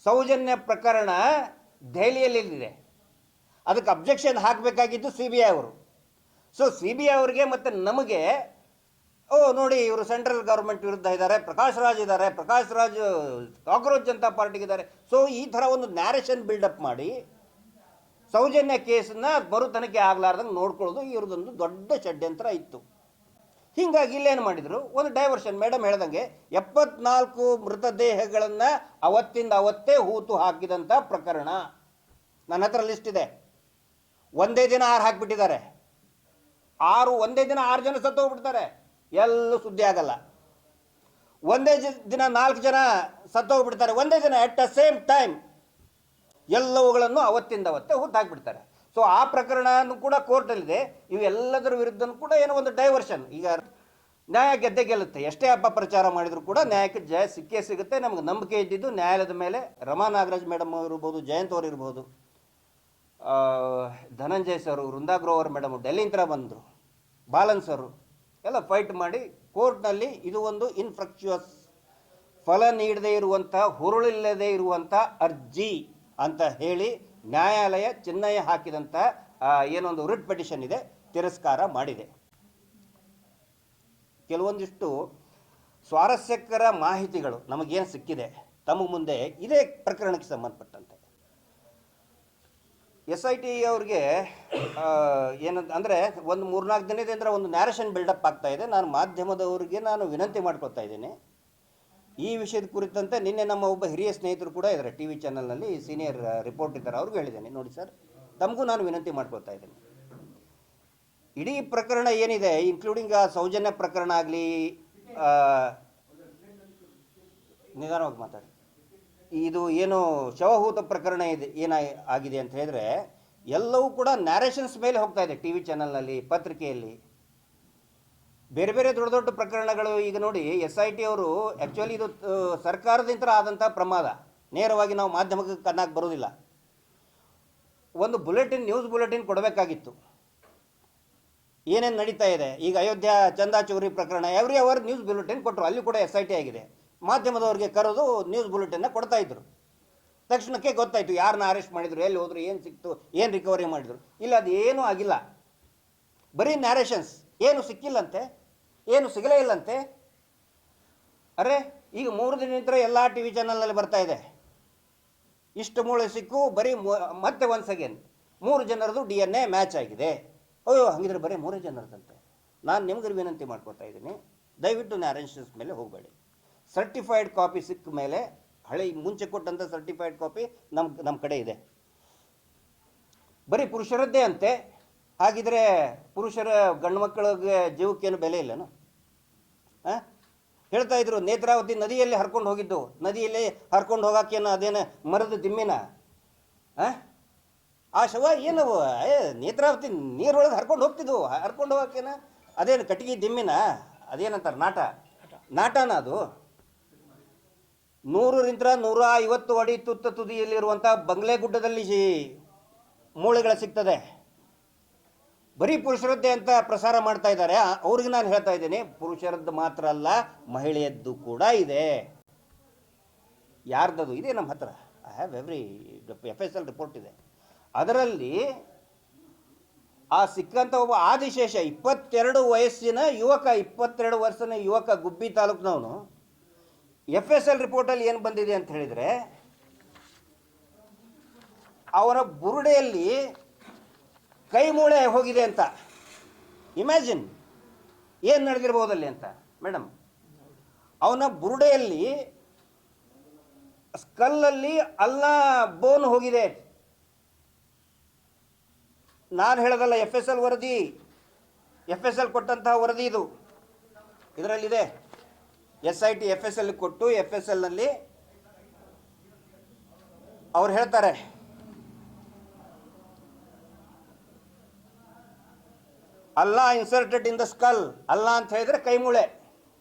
ಸೌಜನ್ಯ ಪ್ರಕರಣ ದೆಹಲಿಯಲ್ಲಿದೆ. ಅದಕ್ಕೆ objection ಹಾಕಬೇಕಾಗಿದ್ದು CBI ಅವರು. ಸೊ CBI ಅವರಿಗೆ ಮತ್ತು ನಮಗೆ ನೋಡಿ ಇವರು ಸೆಂಟ್ರಲ್ ಗೌರ್ಮೆಂಟ್ ವಿರುದ್ಧ ಇದ್ದಾರೆ, ಪ್ರಕಾಶ್ ರಾಜ್ ಇದ್ದಾರೆ, ಪ್ರಕಾಶ್ ರಾಜ್ ಕಾಕ್ರೋಚ್ ಜನತಾ ಪಾರ್ಟಿಗಿದ್ದಾರೆ. ಸೊ ಈ ಥರ ಒಂದು ನ್ಯಾರೇಷನ್ ಬಿಲ್ಡಪ್ ಮಾಡಿ ಸೌಜನ್ಯ ಕೇಸನ್ನ ಮರು ತನಿಖೆ ಆಗಲಾರ್ದಂಗೆ ನೋಡ್ಕೊಳ್ಳೋದು ಇವ್ರದ್ದೊಂದು ದೊಡ್ಡ ಷಡ್ಯಂತ್ರ ಇತ್ತು. ಹೀಗಾಗಿ ಇಲ್ಲೇನು ಮಾಡಿದರು, ಒಂದು ಡೈವರ್ಷನ್. ಮೇಡಮ್ ಹೇಳ್ದಂಗೆ 74 ಮೃತದೇಹಗಳನ್ನು ಅವತ್ತಿಂದ ಅವತ್ತೇ ಹೂತು ಹಾಕಿದಂಥ ಪ್ರಕರಣ. ನನ್ನ ಹತ್ರ ಲಿಸ್ಟ್ ಇದೆ. ಒಂದೇ ದಿನ 6 ಹಾಕಿಬಿಟ್ಟಿದ್ದಾರೆ. ಒಂದೇ ದಿನ 6 ಜನ ಸತ್ತು ಹೋಗ್ಬಿಡ್ತಾರೆ, ಎಲ್ಲೂ ಸುದ್ದಿ ಆಗಲ್ಲ. ಒಂದೇ ದಿನ 4 ಜನ ಸತ್ತು ಹೋಗ್ಬಿಡ್ತಾರೆ, ಒಂದೇ ದಿನ ಎಟ್ ದ ಸೇಮ್ ಟೈಮ್ ಎಲ್ಲವುಗಳನ್ನು ಅವತ್ತಿಂದ ಅವತ್ತೇ ಹೂತು ಹಾಕಿಬಿಡ್ತಾರೆ. ಸೊ ಆ ಪ್ರಕರಣ ಕೂಡ ಕೋರ್ಟಲ್ಲಿದೆ. ಇವೆಲ್ಲದರ ವಿರುದ್ಧನೂ ಕೂಡ ಏನೋ ಒಂದು ಡೈವರ್ಷನ್. ಈಗ ನ್ಯಾಯ ಗೆದ್ದೇ ಎಷ್ಟೇ ಅಪಪ್ರಚಾರ ಮಾಡಿದರೂ ಕೂಡ ನ್ಯಾಯಕ್ಕೆ ಜಯ ಸಿಕ್ಕೇ ಸಿಗುತ್ತೆ. ನಮ್ಗೆ ನಂಬಿಕೆ ಇದ್ದಿದ್ದು ನ್ಯಾಯಾಲಯದ ಮೇಲೆ. ರಮಾ ನಾಗರಾಜ್ ಮೇಡಮ್ ಇರ್ಬೋದು, ಜಯಂತ್ ಅವರು ಇರ್ಬೋದು, ಧನಂಜಯ್ ಸರ್, ವೃಂದಾ ಗ್ರೋವರ್ ಮೇಡಮ್ ಡೆಲ್ಲಿಂದ ಬಂದರು, ಬಾಲನ್ ಸರು ಎಲ್ಲ ಫೈಟ್ ಮಾಡಿ ಕೋರ್ಟ್ನಲ್ಲಿ ಇದು ಒಂದು ಇನ್ಫ್ರಕ್ಚುಯಸ್, ಫಲ ನೀಡದೇ ಇರುವಂಥ, ಹುರುಳಿಲ್ಲದೆ ಇರುವಂಥ ಅರ್ಜಿ ಅಂತ ಹೇಳಿ ನ್ಯಾಯಾಲಯ ಚೆನ್ನೈ ಹಾಕಿದಂಥ ಏನೊಂದು ರಿಟ್ ಪಿಟಿಷನ್ ಇದೆ, ತಿರಸ್ಕಾರ ಮಾಡಿದೆ. ಕೆಲವೊಂದಿಷ್ಟು ಸ್ವಾರಸ್ಯಕರ ಮಾಹಿತಿಗಳು ನಮಗೇನು ಸಿಕ್ಕಿದೆ ತಮ್ಮ ಮುಂದೆ ಇದೇ ಪ್ರಕರಣಕ್ಕೆ ಸಂಬಂಧಪಟ್ಟಂತೆ. SIT ಅವ್ರಿಗೆ ಏನಂತ ಅಂದರೆ ಒಂದು 3-4 ದಿನದಿಂದ ಒಂದು ನ್ಯಾರೇಷನ್ ಬಿಲ್ಡಪ್ ಆಗ್ತಾ ಇದೆ. ನಾನು ಮಾಧ್ಯಮದವರಿಗೆ ವಿನಂತಿ ಮಾಡ್ಕೊತಾ ಇದ್ದೀನಿ. ಈ ವಿಷಯದ ಕುರಿತಂತೆ ನಿನ್ನೆ ನಮ್ಮ ಒಬ್ಬ ಹಿರಿಯ ಸ್ನೇಹಿತರು ಕೂಡ ಇದ್ದಾರೆ, TV ಚಾನಲ್ನಲ್ಲಿ ಸೀನಿಯರ್ ರಿಪೋರ್ಟ್ ಇದ್ದಾರೆ, ಅವ್ರಿಗೂ ಹೇಳಿದ್ದೇನೆ, ನೋಡಿ ಸರ್, ತಮಗೂ ನಾನು ವಿನಂತಿ ಮಾಡ್ಕೊತಾ ಇದ್ದೀನಿ. ಇಡೀ ಪ್ರಕರಣ ಏನಿದೆ, ಇನ್ಕ್ಲೂಡಿಂಗ್ ಸೌಜನ್ಯ ಪ್ರಕರಣ ಆಗಲಿ, ನಿಧಾನವಾಗಿ ಮಾತಾಡಿ, ಇದು ಏನು ಶವಹೂತ ಪ್ರಕರಣ ಇದೆ ಆಗಿದೆ ಅಂತ ಹೇಳಿದ್ರೆ ಎಲ್ಲವೂ ಕೂಡ ನ್ಯಾರೇಷನ್ಸ್ ಮೇಲೆ ಹೋಗ್ತಾ ಇದೆ. TV ಚಾನಲ್ನಲ್ಲಿ, ಪತ್ರಿಕೆಯಲ್ಲಿ ಬೇರೆ ಬೇರೆ ದೊಡ್ಡ ದೊಡ್ಡ ಪ್ರಕರಣಗಳು. ಈಗ ನೋಡಿ SIT ಅವರು ಆ್ಯಕ್ಚುಲಿ ಇದು ಸರ್ಕಾರದಿಂದ ಆದಂಥ ಪ್ರಮಾದ, ನೇರವಾಗಿ ನಾವು ಮಾಧ್ಯಮಕ್ಕೆ ಕಣ್ಣಾಗಿ ಬರೋದಿಲ್ಲ. ಒಂದು ಬುಲೆಟಿನ್, ನ್ಯೂಸ್ ಬುಲೆಟಿನ್ ಕೊಡಬೇಕಾಗಿತ್ತು, ಏನೇನು ನಡೀತಾ ಇದೆ. ಈಗ ಅಯೋಧ್ಯ ಚಂದಾ ಚೌರಿ ಪ್ರಕರಣ ಎವ್ರಿ ಅವರ್ ನ್ಯೂಸ್ ಬುಲೆಟಿನ್ ಕೊಟ್ಟರು, ಅಲ್ಲಿ ಕೂಡ SIT ಆಗಿದೆ. ಮಾಧ್ಯಮದವ್ರಿಗೆ ಕರೆದು ನ್ಯೂಸ್ ಬುಲೆಟಿನ್ನ ಕೊಡ್ತಾ ಇದ್ರು. ತಕ್ಷಣಕ್ಕೆ ಗೊತ್ತಾಯಿತು ಯಾರನ್ನ ಅರೆಸ್ಟ್ ಮಾಡಿದ್ರು, ಎಲ್ಲಿ ಹೋದ್ರು, ಏನು ಸಿಕ್ತು, ಏನು ರಿಕವರಿ ಮಾಡಿದ್ರು. ಇಲ್ಲ, ಅದು ಏನೂ ಆಗಿಲ್ಲ, ಬರೀ ನ್ಯಾರೇಷನ್ಸ್. ಏನು ಸಿಕ್ಕಿಲ್ಲಂತೆ, ಏನು ಸಿಗಲೇ ಇಲ್ಲಂತೆ. ಅರೆ, ಈಗ 3 ದಿನ ನಂತರ ಎಲ್ಲ TV ಚಾನಲ್ನಲ್ಲಿ ಬರ್ತಾ ಇದೆ, ಇಷ್ಟು ಮೂಳೆ ಸಿಕ್ಕು, ಬರೀ ಮತ್ತೆ ಒನ್ಸ್ ಅಗೇನ್ 3 ಜನರದು DNA ಮ್ಯಾಚ್ ಆಗಿದೆ. ಅಯ್ಯೋ, ಹಂಗಿದ್ರೆ ಬರೀ 3 ಜನರದಂತೆ. ನಾನು ನಿಮ್ಗೆ ವಿನಂತಿ ಮಾಡ್ಕೊತಾ ಇದ್ದೀನಿ, ದಯವಿಟ್ಟು ನ್ಯಾರೇಷನ್ಸ್ ಮೇಲೆ ಹೋಗಬೇಡಿ. ಸರ್ಟಿಫೈಡ್ ಕಾಪಿ ಸಿಕ್ಕ ಮೇಲೆ, ಹಳೆ ಮುಂಚೆ ಕೊಟ್ಟಂಥ ಸರ್ಟಿಫೈಡ್ ಕಾಪಿ ನಮ್ಮ ಕಡೆ ಇದೆ. ಬರೀ ಪುರುಷರದ್ದೇ ಅಂತೆ. ಹಾಗಿದ್ರೆ ಪುರುಷರ ಗಂಡು ಮಕ್ಕಳಿಗೆ ಜೀವಕ್ಕೇನು ಬೆಲೆ ಇಲ್ಲನು? ಹೇಳ್ತಾ ಇದ್ರು, ನೇತ್ರಾವತಿ ನದಿಯಲ್ಲಿ ಹರ್ಕೊಂಡು ಹೋಗಿದ್ದು, ನದಿಯಲ್ಲಿ ಹರ್ಕೊಂಡು ಹೋಗೋಕ್ಕೇನು ಅದೇನು ಮರದ ದಿಮ್ಮಿನ? ಆ ಶವ ಏನು ನೇತ್ರಾವತಿ ನೀರೊಳಗೆ ಹರ್ಕೊಂಡು ಹೋಗ್ತಿದ್ವು, ಹರ್ಕೊಂಡು ಹೋಗೋಕ್ಕೇನ ಅದೇನು ಕಟ್ಟಿಗೆ ದಿಮ್ಮಿನ? ಅದೇನಂತಾರೆ, ನಾಟನ ಅದು. 100ರಿಂದ 150 ಅಡಿ ತುತ್ತ ತುದಿಯಲ್ಲಿರುವಂಥ ಬಂಗ್ಲೆಗುಡ್ಡದಲ್ಲಿ ಮೂಳೆಗಳು ಸಿಗ್ತದೆ. ಬರೀ ಪುರುಷರದ್ದೇ ಅಂತ ಪ್ರಸಾರ ಮಾಡ್ತಾ ಇದ್ದಾರೆ. ಅವ್ರಿಗೆ ನಾನು ಹೇಳ್ತಾ ಇದ್ದೀನಿ, ಪುರುಷರದ್ದು ಮಾತ್ರ ಅಲ್ಲ, ಮಹಿಳೆಯದ್ದು ಕೂಡ ಇದೆ. ಯಾರ್ದದು ಇದೆ ನಮ್ಮ ಹತ್ರ, I have every FSL report ಇದೆ. ಅದರಲ್ಲಿ ಆ ಸಿಕ್ಕಂಥ ಒಬ್ಬ ಆದಿಶೇಷ 22 ವಯಸ್ಸಿನ ಯುವಕ, 22 ವರ್ಷದ ಯುವಕ, ಗುಬ್ಬಿ ತಾಲೂಕಿನವನು. FSL ರಿಪೋರ್ಟಲ್ಲಿ ಏನು ಬಂದಿದೆ ಅಂತ ಹೇಳಿದರೆ, ಅವರ ಬುರುಡೆಯಲ್ಲಿ ಕೈ ಮೂಳೆ ಹೋಗಿದೆ ಅಂತ. ಇಮ್ಯಾಜಿನ್ ಏನು ನಡೆದಿರ್ಬೋದಲ್ಲಿ ಅಂತ ಮೇಡಮ್. ಅವನ ಬುರುಡೆಯಲ್ಲಿ, ಸ್ಕಲ್ಲಲ್ಲಿ ಬೋನ್ ಹೋಗಿದೆ. ನಾನು ಹೇಳೋದಲ್ಲ, FSL ವರದಿ, FSL ಕೊಟ್ಟಂತಹ ವರದಿ ಇದು. ಇದರಲ್ಲಿದೆ, SIT FSL ಕೊಟ್ಟು FSLನಲ್ಲಿ ಅವ್ರು ಹೇಳ್ತಾರೆ, ಅಲ್ಲ ಇನ್ಸರ್ಟೆಡ್ ಇನ್ ದ ಸ್ಕಲ್. ಅಲ್ಲ ಅಂತ ಹೇಳಿದ್ರೆ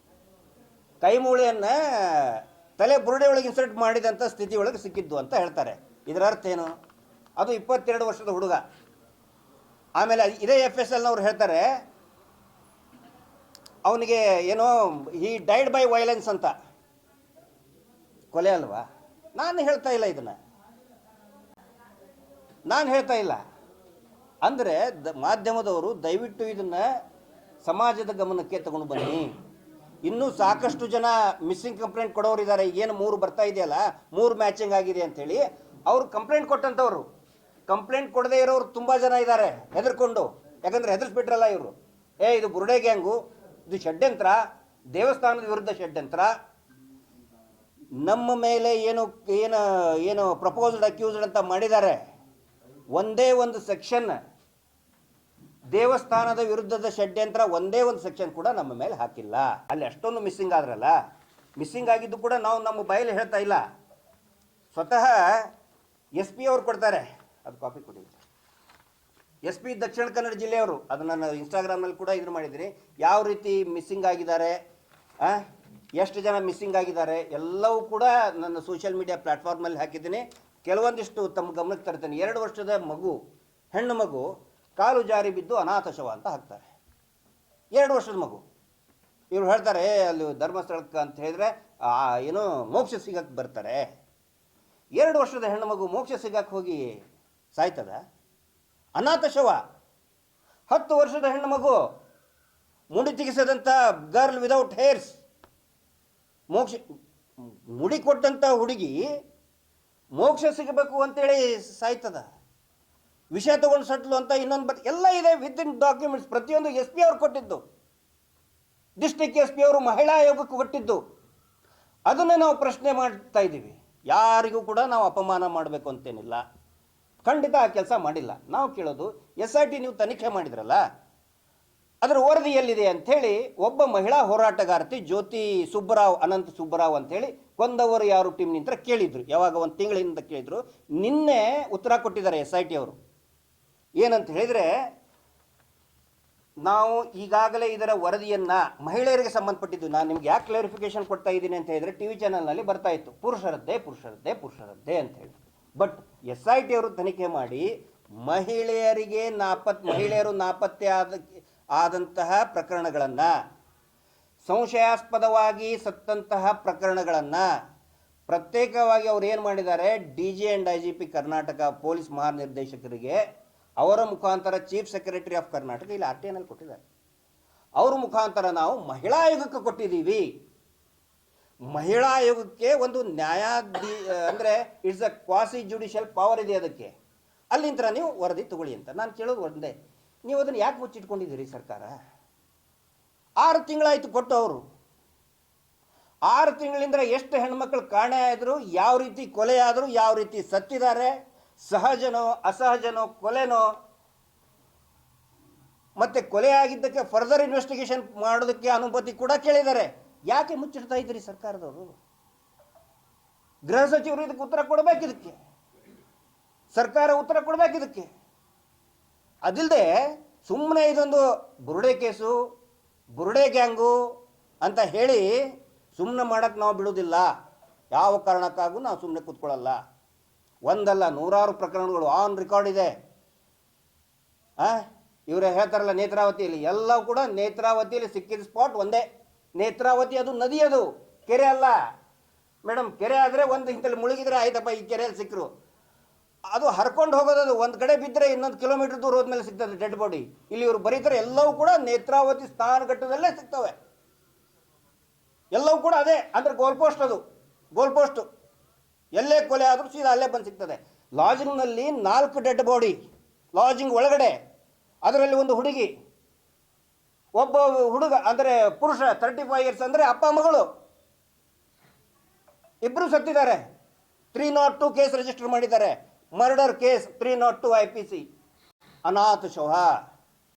ಕೈ ಮೂಳೆಯನ್ನು ತಲೆ ಬುರುಡೆ ಒಳಗೆ ಇನ್ಸರ್ಟ್ ಮಾಡಿದಂಥ ಸ್ಥಿತಿ ಒಳಗೆ ಸಿಕ್ಕಿದ್ದು ಅಂತ ಹೇಳ್ತಾರೆ. ಇದರ ಅರ್ಥ ಏನು? ಅದು 22 ವರ್ಷದ ಹುಡುಗ. ಆಮೇಲೆ ಇದೇ FSLನವ್ರು ಹೇಳ್ತಾರೆ, ಅವನಿಗೆ ಏನೋ ಹಿ ಡೈಡ್ ಬೈ ವೈಲೆನ್ಸ್ ಅಂತ. ಕೊಲೆ ಅಲ್ವಾ? ನಾನು ಹೇಳ್ತಾ ಇಲ್ಲ ಇದನ್ನು, ನಾನು ಹೇಳ್ತಾ ಇಲ್ಲ. ಅಂದರೆ ಮಾಧ್ಯಮದವರು ದಯವಿಟ್ಟು ಇದನ್ನು ಸಮಾಜದ ಗಮನಕ್ಕೆ ತಗೊಂಡು ಬನ್ನಿ. ಇನ್ನೂ ಸಾಕಷ್ಟು ಜನ ಮಿಸ್ಸಿಂಗ್ ಕಂಪ್ಲೇಂಟ್ ಕೊಡೋರು ಇದ್ದಾರೆ. ಏನು 3 ಬರ್ತಾ ಇದೆಯಲ್ಲ, 3 ಮ್ಯಾಚಿಂಗ್ ಆಗಿದೆ ಅಂಥೇಳಿ ಅವರು ಕಂಪ್ಲೇಂಟ್ ಕೊಟ್ಟಂಥವ್ರು. ಕಂಪ್ಲೇಂಟ್ ಕೊಡದೇ ಇರೋರು ತುಂಬ ಜನ ಇದ್ದಾರೆ ಹೆದರ್ಕೊಂಡು. ಯಾಕಂದರೆ ಹೆದರ್ಸ್ಬಿಟ್ರಲ್ಲ ಇವರು, ಇದು ಬುರುಡೆ ಗ್ಯಾಂಗು, ಇದು ಷಡ್ಯಂತ್ರ, ದೇವಸ್ಥಾನದ ವಿರುದ್ಧ ಷಡ್ಯಂತ್ರ, ನಮ್ಮ ಮೇಲೆ ಏನು ಏನು ಏನು ಪ್ರಪೋಸ್ಡ್ ಅಕ್ಯೂಸ್ಡ್ ಅಂತ ಮಾಡಿದ್ದಾರೆ. ಒಂದೇ ಒಂದು ಸೆಕ್ಷನ್ ದೇವಸ್ಥಾನದ ವಿರುದ್ಧದ ಷಡ್ಯಂತ್ರ, ಒಂದೇ ಒಂದು ಸೆಕ್ಷನ್ ಕೂಡ ನಮ್ಮ ಮೇಲೆ ಹಾಕಿಲ್ಲ. ಅಲ್ಲಿ ಅಷ್ಟೊಂದು ಮಿಸ್ಸಿಂಗ್ ಆದ್ರಲ್ಲ, ಮಿಸ್ಸಿಂಗ್ ಆಗಿದ್ದು ಕೂಡ ನಾವು ನಮ್ಮ ಬಾಯಲ್ಲಿ ಹೇಳ್ತಾ ಇಲ್ಲ. ಸ್ವತಃ SP ಅವ್ರು ಕೊಡ್ತಾರೆ, ಅದು ಕಾಪಿ ಕೊಡಿ. SP ದಕ್ಷಿಣ ಕನ್ನಡ ಜಿಲ್ಲೆಯವರು, ಅದನ್ನು ನಾನು ಇನ್ಸ್ಟಾಗ್ರಾಮ್ನಲ್ಲಿ ಕೂಡ ಇದನ್ನು ಮಾಡಿದ್ದೀನಿ. ಯಾವ ರೀತಿ ಮಿಸ್ಸಿಂಗ್ ಆಗಿದ್ದಾರೆ, ಎಷ್ಟು ಜನ ಮಿಸ್ಸಿಂಗ್ ಆಗಿದ್ದಾರೆ ಎಲ್ಲವೂ ಕೂಡ ನನ್ನ ಸೋಷಿಯಲ್ ಮೀಡಿಯಾ ಪ್ಲ್ಯಾಟ್ಫಾರ್ಮಲ್ಲಿ ಹಾಕಿದ್ದೀನಿ. ಕೆಲವೊಂದಿಷ್ಟು ತಮ್ಮ ಗಮನಕ್ಕೆ ತರ್ತೇನೆ. 2 ವರ್ಷದ ಮಗು, ಹೆಣ್ಣು ಮಗು ಕಾಲು ಜಾರಿ ಬಿದ್ದು ಅನಾಥ ಶವ ಅಂತ ಹಾಕ್ತಾರೆ. 2 ವರ್ಷದ ಮಗು. ಇವ್ರು ಹೇಳ್ತಾರೆ ಅಲ್ಲಿ ಧರ್ಮಸ್ಥಳಕ್ಕೆ ಅಂತ ಹೇಳಿದ್ರೆ ಏನೋ ಮೋಕ್ಷ ಸಿಗಕ್ಕೆ ಬರ್ತಾರೆ. 2 ವರ್ಷದ ಹೆಣ್ಣು ಮಗು ಮೋಕ್ಷ ಸಿಗಕ್ಕೆ ಹೋಗಿ ಸಾಯ್ತದ? ಅನಾಥ ಶವ. 10 ವರ್ಷದ ಹೆಣ್ಣು ಮಗು, ಮುಡಿ ತೆಗೆಸದಂಥ ಗರ್ಲ್ ವಿದೌಟ್ ಹೇರ್ಸ್, ಮೋಕ್ಷ ಮುಡಿ ಕೊಟ್ಟಂಥ ಹುಡುಗಿ ಮೋಕ್ಷ ಸಿಗಬೇಕು ಅಂತೇಳಿ ಸಾಯ್ತದ? ವಿಷಯ ತಗೊಂಡು ಸಟ್ಲು ಅಂತ ಇನ್ನೊಂದು ಎಲ್ಲ ಇದೆ ವಿತ್ ಇನ್ ಡಾಕ್ಯುಮೆಂಟ್ಸ್. ಪ್ರತಿಯೊಂದು SP ಅವ್ರು ಕೊಟ್ಟಿದ್ದು, ಡಿಸ್ಟ್ರಿಕ್ಟ್ SP ಅವರು ಮಹಿಳಾ ಆಯೋಗಕ್ಕೆ ಕೊಟ್ಟಿದ್ದು. ಅದನ್ನೇ ನಾವು ಪ್ರಶ್ನೆ ಮಾಡ್ತಾ ಇದ್ದೀವಿ. ಯಾರಿಗೂ ಕೂಡ ನಾವು ಅಪಮಾನ ಮಾಡಬೇಕು ಅಂತೇನಿಲ್ಲ, ಖಂಡಿತ ಆ ಕೆಲಸ ಮಾಡಿಲ್ಲ. ನಾವು ಕೇಳೋದು SIT ನೀವು ತನಿಖೆ ಮಾಡಿದ್ರಲ್ಲ, ಅದರ ವರದಿ ಎಲ್ಲಿದೆ ಅಂಥೇಳಿ. ಒಬ್ಬ ಮಹಿಳಾ ಹೋರಾಟಗಾರ್ತಿ ಜ್ಯೋತಿ ಸುಬ್ಬರಾವ್, ಅನಂತ ಸುಬ್ಬರಾವ್ ಅಂಥೇಳಿ ಕೊಂದವರು ಯಾರು ಟೀಮ್ ನಿಂತರ ಕೇಳಿದ್ರು. ಯಾವಾಗ 1 ತಿಂಗಳಿಂದ ಕೇಳಿದ್ರು. ನಿನ್ನೆ ಉತ್ತರ ಕೊಟ್ಟಿದ್ದಾರೆ SIT ಅವರು. ಏನಂತ ಹೇಳಿದರೆ, ನಾವು ಈಗಾಗಲೇ ಇದರ ವರದಿಯನ್ನು ಮಹಿಳೆಯರಿಗೆ ಸಂಬಂಧಪಟ್ಟಿದ್ದು, ನಾನು ನಿಮ್ಗೆ ಯಾಕೆ ಕ್ಲಾರಿಫಿಕೇಶನ್ ಕೊಡ್ತಾ ಇದ್ದೀನಿ ಅಂತ ಹೇಳಿದರೆ, TV ಚಾನಲ್ನಲ್ಲಿ ಬರ್ತಾ ಇತ್ತು ಪುರುಷರದ್ದೇ ಪುರುಷರದ್ದೇ ಪುರುಷರದ್ದೇ ಅಂತ ಹೇಳಿ. ಬಟ್ SIT ಅವರು ತನಿಖೆ ಮಾಡಿ ಮಹಿಳೆಯರು ನಾಪತ್ತೆ ಆದಂತಹ ಪ್ರಕರಣಗಳನ್ನು, ಸಂಶಯಾಸ್ಪದವಾಗಿ ಸತ್ತಂತಹ ಪ್ರಕರಣಗಳನ್ನು ಪ್ರತ್ಯೇಕವಾಗಿ ಅವ್ರು ಏನು ಮಾಡಿದ್ದಾರೆ, DG and IGP Karnataka police ಮಹಾನಿರ್ದೇಶಕರಿಗೆ ಅವರ ಮುಖಾಂತರ ಚೀಫ್ ಸೆಕ್ರೆಟರಿ ಆಫ್ ಕರ್ನಾಟಕ, ಇಲ್ಲಿ RTI ಕೊಟ್ಟಿದ್ದಾರೆ. ಅವ್ರ ಮುಖಾಂತರ ನಾವು ಮಹಿಳಾ ಆಯೋಗಕ್ಕೆ ಕೊಟ್ಟಿದ್ದೀವಿ. ಮಹಿಳಾ ಆಯೋಗಕ್ಕೆ ಒಂದು ಅಂದರೆ it's a quasi judicial power ಇದೆ ಅದಕ್ಕೆ. ಅಲ್ಲಿಂದ ನೀವು ವರದಿ ತಗೊಳ್ಳಿ ಅಂತ ನಾನು ಕೇಳೋದು ಒಂದೇ. ನೀವು ಅದನ್ನು ಯಾಕೆ ಮುಚ್ಚಿಟ್ಕೊಂಡಿದ್ದೀರಿ ಸರ್ಕಾರ? 6 ತಿಂಗಳಾಯಿತು ಕೊಟ್ಟು. ಅವರು 6 ತಿಂಗಳಿಂದ ಎಷ್ಟು ಹೆಣ್ಮಕ್ಳು ಕಾಣೆ ಆದರು, ಯಾವ ರೀತಿ ಕೊಲೆ ಆದರು, ಯಾವ ರೀತಿ ಸತ್ತಿದ್ದಾರೆ, ಸಹಜನೋ ಅಸಹಜನೋ, ಕೊಲೆನೋ, ಮತ್ತೆ ಕೊಲೆ ಆಗಿದ್ದಕ್ಕೆ ಫರ್ದರ್ ಇನ್ವೆಸ್ಟಿಗೇಷನ್ ಮಾಡೋದಕ್ಕೆ ಅನುಮತಿ ಕೂಡ ಕೇಳಿದ್ದಾರೆ. ಯಾಕೆ ಮುಚ್ಚಿಡ್ತಾ ಇದ್ದೀರಿ ಸರ್ಕಾರದವರು? ಗೃಹ ಸಚಿವರು ಇದಕ್ಕೆ ಉತ್ತರ ಕೊಡಬೇಕಿದಕ್ಕೆ, ಸರ್ಕಾರ ಉತ್ತರ ಕೊಡಬೇಕಿದಕ್ಕೆ. ಅದಿಲ್ಲದೆ ಸುಮ್ಮನೆ ಇದೊಂದು ಬುರುಡೆ ಕೇಸು, ಬುರುಡೆ ಗ್ಯಾಂಗು ಅಂತ ಹೇಳಿ ಸುಮ್ಮನೆ ಮಾಡೋಕ್ಕೆ ನಾವು ಬಿಡೋದಿಲ್ಲ. ಯಾವ ಕಾರಣಕ್ಕಾಗೂ ನಾವು ಸುಮ್ಮನೆ ಕೂತ್ಕೊಳ್ಳಲ್ಲ. ಒಂದಲ್ಲ 100 ಪ್ರಕರಣಗಳು ಆನ್ ರೆಕಾರ್ಡ್ ಇದೆ. ಇವರೇ ಹೇಳ್ತಾರಲ್ಲ ನೇತ್ರಾವತಿಯಲ್ಲಿ, ಎಲ್ಲವೂ ಕೂಡ ನೇತ್ರಾವತಿಯಲ್ಲಿ ಸಿಕ್ಕಿದ ಸ್ಪಾಟ್ ಒಂದೇ. ನೇತ್ರಾವತಿ ಅದು ನದಿ, ಅದು ಕೆರೆ ಅಲ್ಲ ಮೇಡಮ್. ಕೆರೆ ಆದರೆ ಒಂದು ಇಂತಲ್ಲಿ ಮುಳುಗಿದ್ರೆ ಆಯ್ತಪ್ಪ, ಈ ಕೆರೆಯಲ್ಲಿ ಸಿಕ್ಕರು. ಅದು ಹರ್ಕೊಂಡು ಹೋಗೋದು, ಒಂದು ಕಡೆ ಬಿದ್ದರೆ ಇನ್ನೊಂದು ಕಿಲೋಮೀಟರ್ ದೂರ ಹೋದ್ಮೇಲೆ ಸಿಗ್ತದೆ ಡೆಡ್ ಬಾಡಿ. ಇಲ್ಲಿ ಇವರು ಬರೀತಾರೆ ಎಲ್ಲವೂ ಕೂಡ ನೇತ್ರಾವತಿ ಸ್ಥಾನಘಟ್ಟದಲ್ಲೇ ಸಿಗ್ತವೆ. ಎಲ್ಲವೂ ಕೂಡ ಅದೇ, ಅಂದರೆ ಗೋಲ್ ಪೋಸ್ಟ್, ಅದು ಗೋಲ್ ಪೋಸ್ಟು. ಎಲ್ಲೇ ಕೊಲೆ ಆದರೂ ಸೀದಾ ಅಲ್ಲೇ ಬಂದು ಸಿಗ್ತದೆ. ಲಾಜಿಂಗ್ನಲ್ಲಿ 4 ಡೆಡ್ ಬಾಡಿ, ಲಾಜಿಂಗ್ ಒಳಗಡೆ. ಅದರಲ್ಲಿ ಒಂದು ಹುಡುಗಿ, ಒಬ್ಬ ಹುಡುಗ ಅಂದರೆ ಪುರುಷ 35 ಇಯರ್ಸ್, ಅಂದರೆ ಅಪ್ಪ ಮಗಳು ಇಬ್ಬರು ಸತ್ತಿದ್ದಾರೆ. 302 ಕೇಸ್ ರಿಜಿಸ್ಟರ್ ಮಾಡಿದ್ದಾರೆ. Murder case 302 IPC. ಅನಾಥ ಶವ.